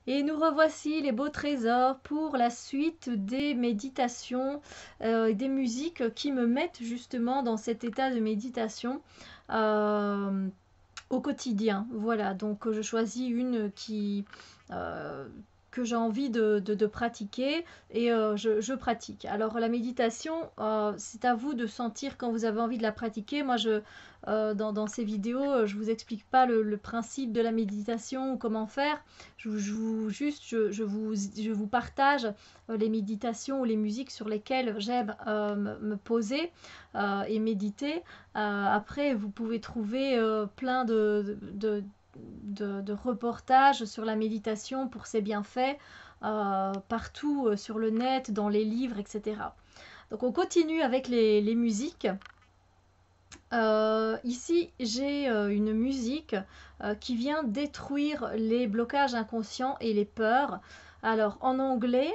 Et nous revoici les beaux trésors pour la suite des méditations, des musiques qui me mettent justement dans cet état de méditation euh, au quotidien. Voilà, donc je choisis une euh, que j'ai envie de pratiquer et je pratique. Alors la méditation, c'est à vous de sentir quand vous avez envie de la pratiquer. Moi, dans ces vidéos, je vous explique pas le principe de la méditation ou comment faire. Je vous partage les méditations ou les musiques sur lesquelles j'aime me poser et méditer. Après, vous pouvez trouver plein de reportages sur la méditation pour ses bienfaits partout sur le net, dans les livres, etc. Donc on continue avec les musiques. Ici, j'ai une musique qui vient détruire les blocages inconscients et les peurs. Alors, en anglais,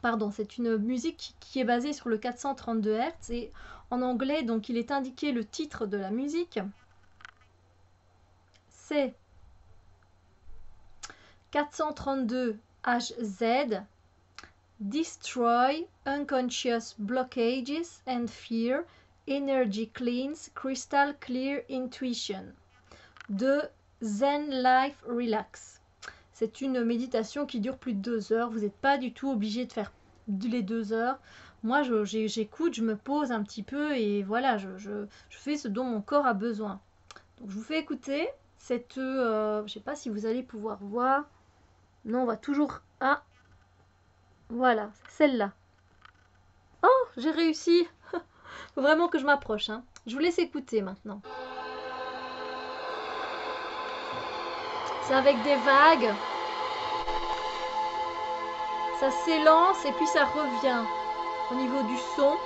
pardon, c'est une musique qui est basée sur le 432 Hz et en anglais, donc il est indiqué le titre de la musique. C'est 432 HZ, Destroy Unconscious Blockages and Fear, Energy Cleans, Crystal Clear Intuition de Zen Life Relax. C'est une méditation qui dure plus de 2 heures. Vous n'êtes pas du tout obligé de faire les 2 heures. Moi, j'écoute, je me pose un petit peu et voilà, je fais ce dont mon corps a besoin. Donc, je vous fais écouter cette... je ne sais pas si vous allez pouvoir voir. Non, on va toujours... Ah, voilà, celle-là. Oh, j'ai réussi. Faut vraiment que je m'approche. Hein. Je vous laisse écouter maintenant. C'est avec des vagues. Ça s'élance et puis ça revient au niveau du son.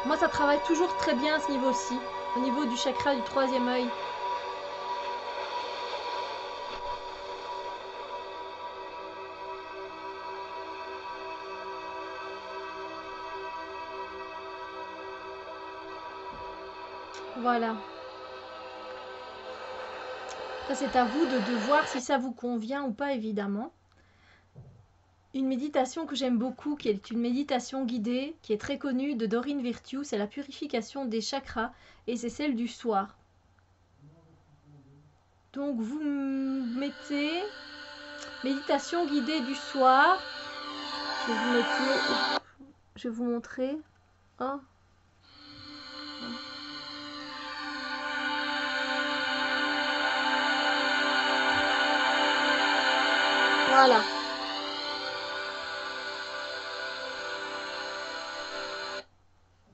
Moi, ça travaille toujours très bien à ce niveau-ci, au niveau du chakra du troisième œil. Voilà. Après, c'est à vous de voir si ça vous convient ou pas, évidemment. Une méditation que j'aime beaucoup, qui est une méditation guidée, qui est très connue de Doreen Virtue, c'est la purification des chakras, et c'est celle du soir. Donc vous mettez méditation guidée du soir. Je vais vous montrer. Oh. Voilà.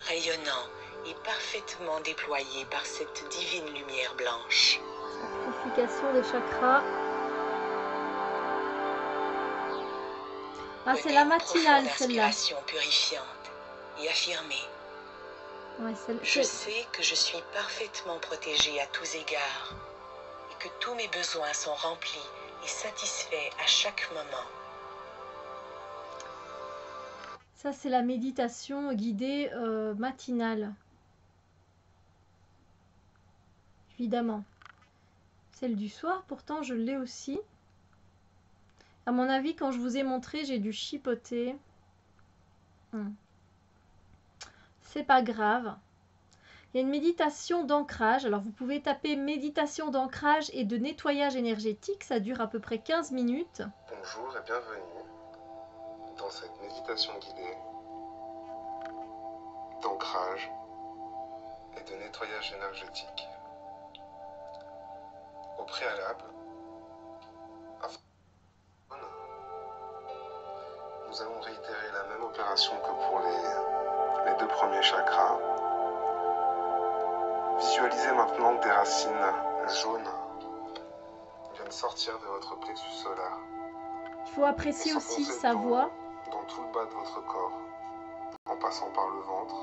Rayonnant et parfaitement déployé par cette divine lumière blanche. Purification des chakras. Ah, c'est la matinale, celle-là. Inspiration purifiante et affirmée. Ouais, je sais que je suis parfaitement protégée à tous égards et que tous mes besoins sont remplis et satisfaits à chaque moment. Ça, c'est la méditation guidée matinale. Évidemment. Celle du soir, pourtant, je l'ai aussi. À mon avis, quand je vous ai montré, j'ai dû chipoter. C'est pas grave. Il y a une méditation d'ancrage. Alors, vous pouvez taper méditation d'ancrage et de nettoyage énergétique. Ça dure à peu près 15 minutes. Bonjour et bienvenue dans cette méditation guidée d'ancrage et de nettoyage énergétique. Au préalable, nous allons réitérer la même opération que pour les 2 premiers chakras. Visualisez maintenant que des racines jaunes viennent sortir de votre plexus solaire. Il faut apprécier aussi sa voix. Dans tout le bas de votre corps, en passant par le ventre,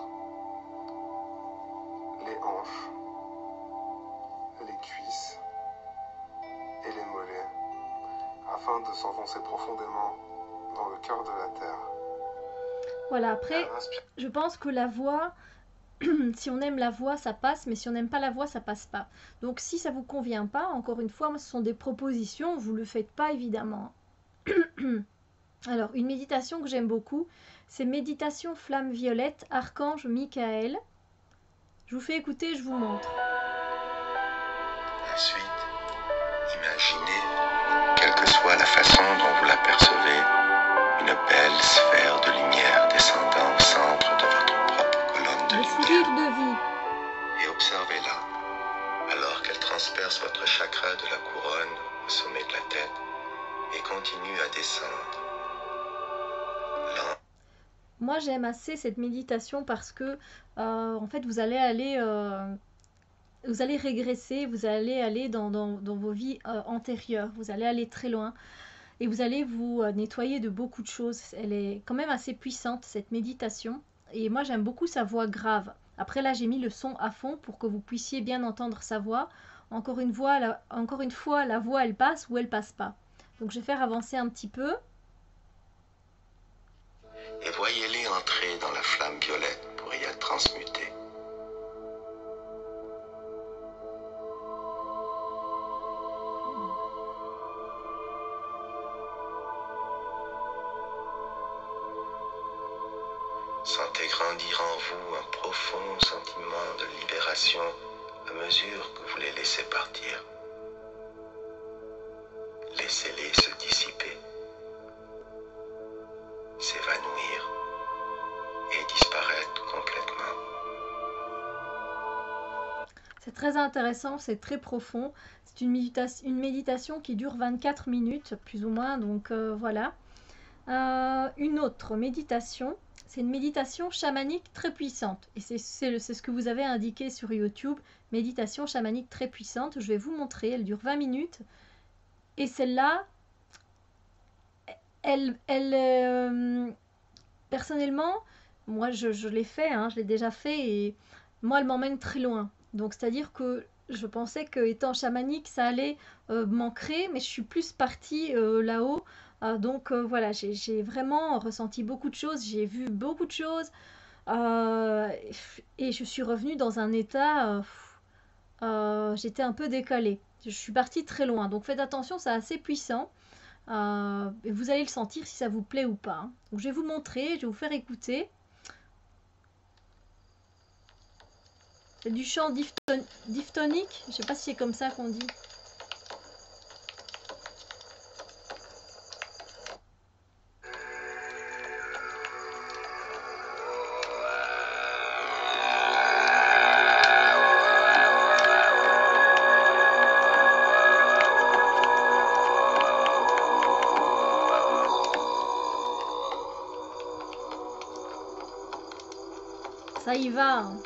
les hanches, les cuisses et les mollets, afin de s'enfoncer profondément dans le cœur de la terre. Voilà, après, Inspire. je pense que la voix, si on aime la voix, ça passe, mais si on n'aime pas la voix, ça passe pas. Donc si ça vous convient pas, encore une fois, moi, ce sont des propositions, vous le faites pas évidemment. Alors, une méditation que j'aime beaucoup, c'est Méditation flamme violette, Archange Michael. Je vous fais écouter, je vous montre. Ensuite, imaginez, quelle que soit la façon dont vous l'apercevez, une belle sphère de lumière descendant au centre de votre propre colonne de Le lumière. sourire de vie. Et observez-la, alors qu'elle transperce votre chakra de la couronne au sommet de la tête et continue à descendre. Moi, j'aime assez cette méditation parce que, en fait, vous allez régresser, vous allez aller dans vos vies antérieures, vous allez aller très loin et vous allez vous nettoyer de beaucoup de choses. Elle est quand même assez puissante, cette méditation. Et moi, j'aime beaucoup sa voix grave. Après, là, j'ai mis le son à fond pour que vous puissiez bien entendre sa voix. Encore une fois, la voix, elle passe ou elle passe pas. Donc, je vais faire avancer un petit peu. Et voyez-les entrer dans la flamme violette pour y être transmutés. Sentez grandir en vous un profond sentiment de libération à mesure que vous les laissez partir. Laissez-les se dissiper, s'évanouir et disparaître complètement. C'est très intéressant, c'est très profond. C'est une méditation qui dure 24 minutes, plus ou moins, donc voilà. Une autre méditation, c'est une méditation chamanique très puissante. Et c'est ce que vous avez indiqué sur YouTube, méditation chamanique très puissante. Je vais vous montrer, elle dure 20 minutes. Et celle-là, personnellement, moi je l'ai fait, hein, je l'ai déjà fait, et moi elle m'emmène très loin. Donc c'est-à-dire que je pensais que étant chamanique, ça allait m'ancrer, mais je suis plus partie là-haut. Donc voilà, j'ai vraiment ressenti beaucoup de choses, j'ai vu beaucoup de choses, euh, et je suis revenue dans un état, j'étais un peu décalée. Je suis partie très loin, donc faites attention, c'est assez puissant. Et vous allez le sentir si ça vous plaît ou pas, hein. Donc, je vais vous montrer, je vais vous faire écouter. C'est du chant diphthonique, je sais pas si c'est comme ça qu'on dit. Ça y va, hein.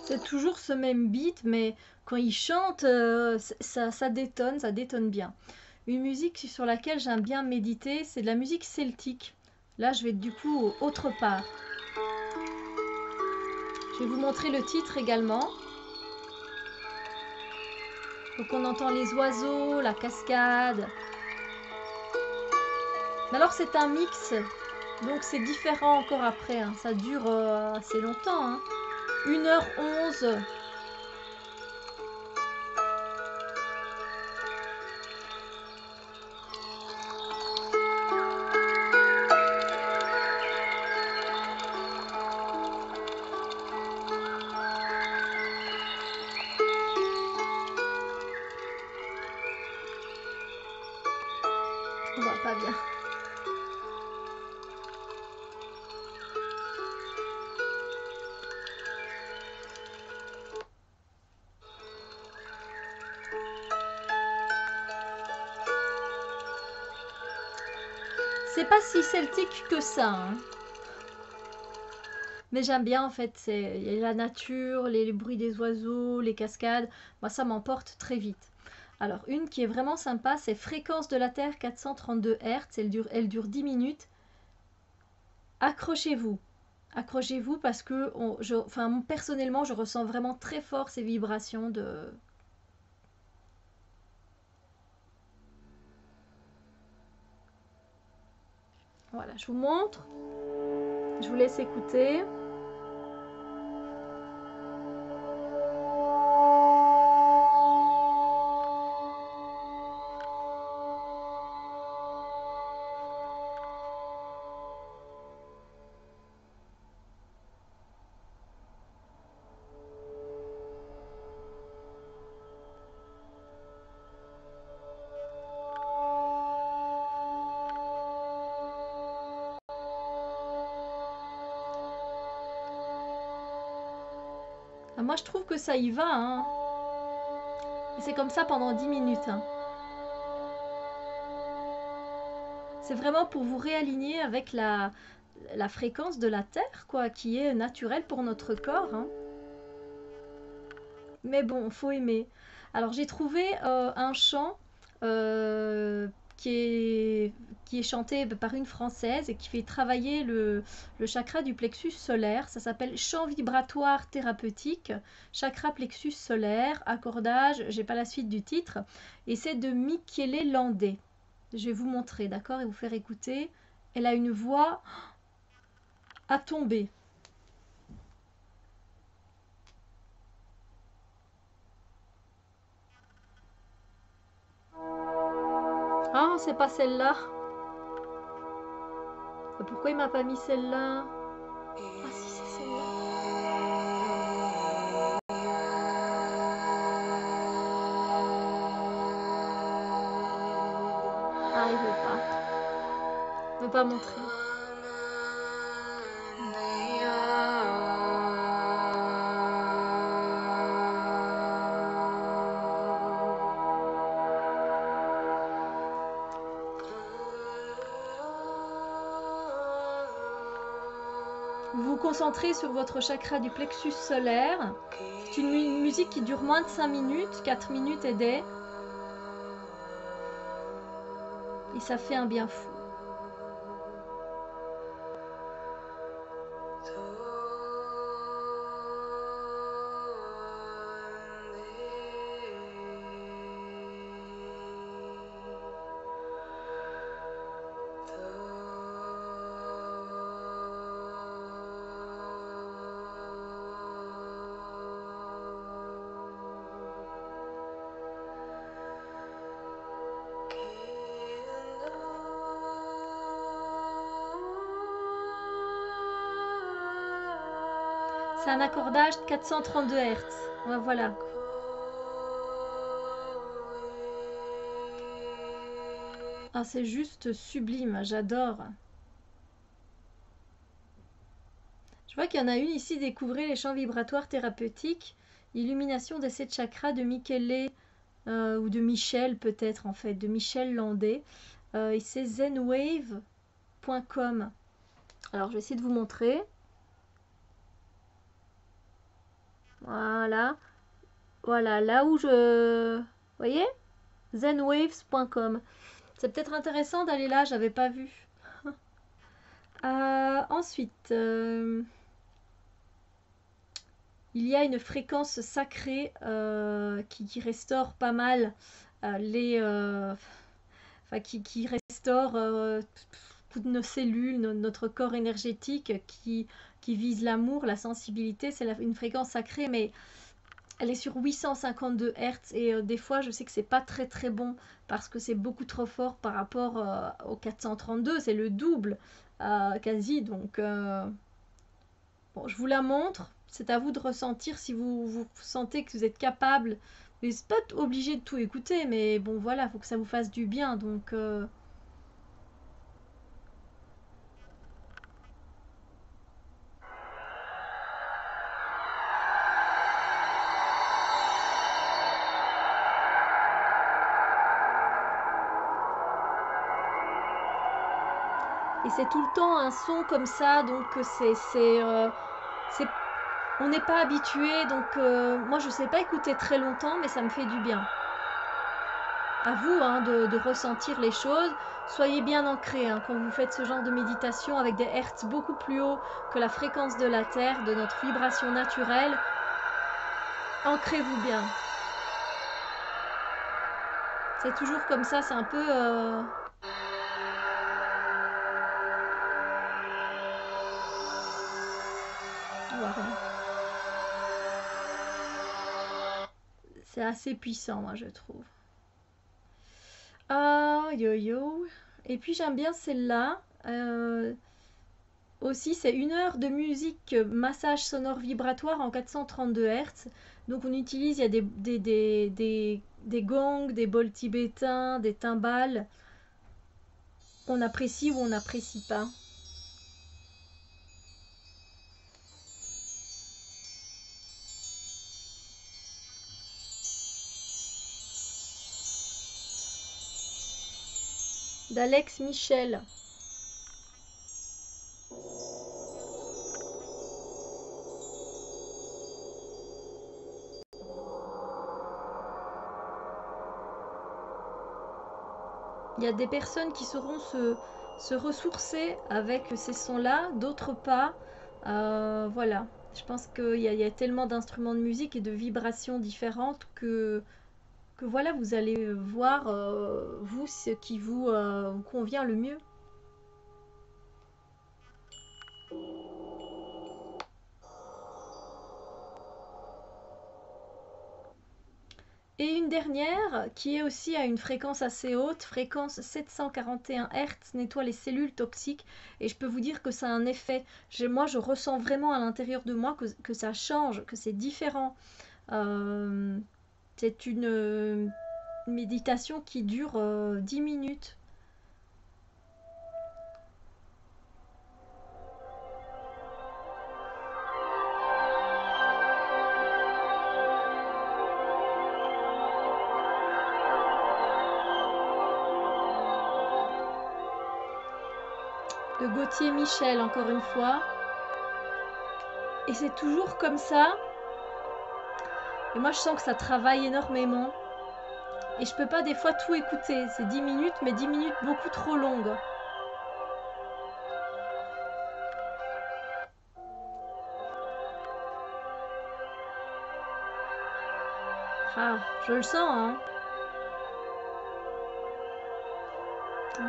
C'est toujours ce même beat, mais quand il chante, ça détonne bien. Une musique sur laquelle j'aime bien méditer, c'est de la musique celtique. Là, je vais du coup autre part. Je vais vous montrer le titre également. Donc on entend les oiseaux, la cascade. Mais alors c'est un mix, donc c'est différent encore après, hein. Ça dure assez longtemps, hein. 1h11. On voit pas bien. C'est pas si celtique que ça, hein. Mais j'aime bien en fait, c'est il y a la nature, les bruits des oiseaux, les cascades. Moi, ça m'emporte très vite. Alors, une qui est vraiment sympa, c'est Fréquence de la Terre 432 Hz. Elle dure 10 minutes. Accrochez-vous. Accrochez-vous parce que enfin, personnellement, je ressens vraiment très fort ces vibrations de... Voilà, je vous montre. Je vous laisse écouter. Ah, moi, je trouve que ça y va, hein. Et c'est comme ça pendant 10 minutes, hein. C'est vraiment pour vous réaligner avec la fréquence de la Terre, quoi, qui est naturelle pour notre corps, hein. Mais bon, faut aimer. Alors, j'ai trouvé un chant euh, qui est, qui est chanté par une Française et qui fait travailler le chakra du plexus solaire. Ça s'appelle chant vibratoire thérapeutique, chakra plexus solaire, accordage, j'ai pas la suite du titre. Et c'est de Michele Landais. Je vais vous montrer, d'accord, et vous faire écouter. Elle a une voix à tomber. Ah, c'est pas celle-là. Pourquoi il m'a pas mis celle-là? Ah si, c'est celle-là. Ah, il veut pas. Il veut pas montrer. Vous vous concentrez sur votre chakra du plexus solaire. C'est une musique qui dure moins de 5 minutes, 4 minutes et des. Et ça fait un bien fou. C'est un accordage de 432 Hz. Voilà. Ah, c'est juste sublime, j'adore. Je vois qu'il y en a une ici, découvrez les champs vibratoires thérapeutiques, illumination des 7 chakras de Michele, ou de Michel peut-être en fait, de Michel Landais. Et c'est zenwave.com. Alors je vais essayer de vous montrer. Voilà. Voilà, là où je... Vous voyez? zenwaves.com. C'est peut-être intéressant d'aller là, j'avais pas vu. Ensuite, il y a une fréquence sacrée qui restaure pas mal les... Enfin, qui restaure toutes nos cellules, notre corps énergétique, qui vise l'amour, la sensibilité. C'est une fréquence sacrée, mais elle est sur 852 Hz et des fois je sais que c'est pas très très bon parce que c'est beaucoup trop fort par rapport au 432, c'est le double quasi, donc bon, je vous la montre, c'est à vous de ressentir si vous sentez que vous êtes capable. Vous n'êtes pas obligé de tout écouter, mais bon voilà, il faut que ça vous fasse du bien, donc et c'est tout le temps un son comme ça, donc c'est On n'est pas habitué, donc moi je sais pas écouter très longtemps, mais ça me fait du bien. À vous hein, de ressentir les choses. Soyez bien ancrés hein, quand vous faites ce genre de méditation avec des hertz beaucoup plus hauts que la fréquence de la Terre, de notre vibration naturelle. Ancrez-vous bien. C'est toujours comme ça, c'est un peu... Voilà. C'est assez puissant, moi, je trouve. Ah, yo-yo. Et puis, j'aime bien celle-là. Aussi, c'est 1 heure de musique massage sonore vibratoire en 432 Hz. Donc, on utilise, il y a des gongs, des bols tibétains, des timbales. On apprécie ou on n'apprécie pas. D'Alex Michel. Il y a des personnes qui sauront se ressourcer avec ces sons-là, d'autres pas. Voilà. Je pense qu'il y a tellement d'instruments de musique et de vibrations différentes que voilà, vous allez voir, vous, ce qui vous convient le mieux. Et une dernière qui est aussi à une fréquence assez haute, fréquence 741 Hz, nettoie les cellules toxiques. Et je peux vous dire que ça a un effet. Moi, je ressens vraiment à l'intérieur de moi que ça change, que c'est différent. C'est une méditation qui dure 10 minutes. De Gauthier Michel, encore une fois. Et c'est toujours comme ça. Et moi, je sens que ça travaille énormément. Et je peux pas des fois tout écouter. C'est 10 minutes, mais 10 minutes beaucoup trop longues. Ah, je le sens, hein.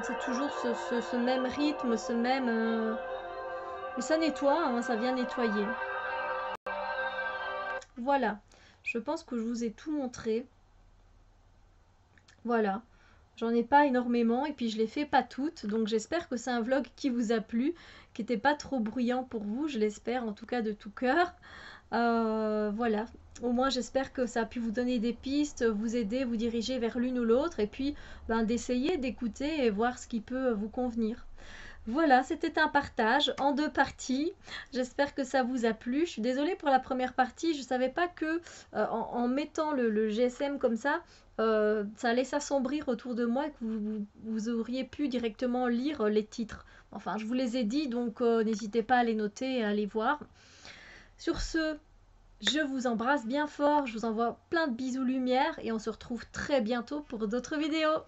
C'est toujours ce même rythme, ce même... Mais ça nettoie, hein, ça vient nettoyer. Voilà, je pense que je vous ai tout montré. Voilà, j'en ai pas énormément et puis je les fais pas toutes. Donc j'espère que c'est un vlog qui vous a plu, qui n'était pas trop bruyant pour vous, je l'espère en tout cas de tout cœur. Voilà, au moins j'espère que ça a pu vous donner des pistes, vous aider, vous diriger vers l'une ou l'autre et puis d'essayer d'écouter et voir ce qui peut vous convenir. Voilà, c'était un partage en 2 parties. J'espère que ça vous a plu. Je suis désolée pour la première partie. Je ne savais pas que en mettant le GSM comme ça allait s'assombrir autour de moi et que vous auriez pu directement lire les titres. Enfin, je vous les ai dit, donc n'hésitez pas à les noter et à les voir. Sur ce, je vous embrasse bien fort. Je vous envoie plein de bisous lumière et on se retrouve très bientôt pour d'autres vidéos.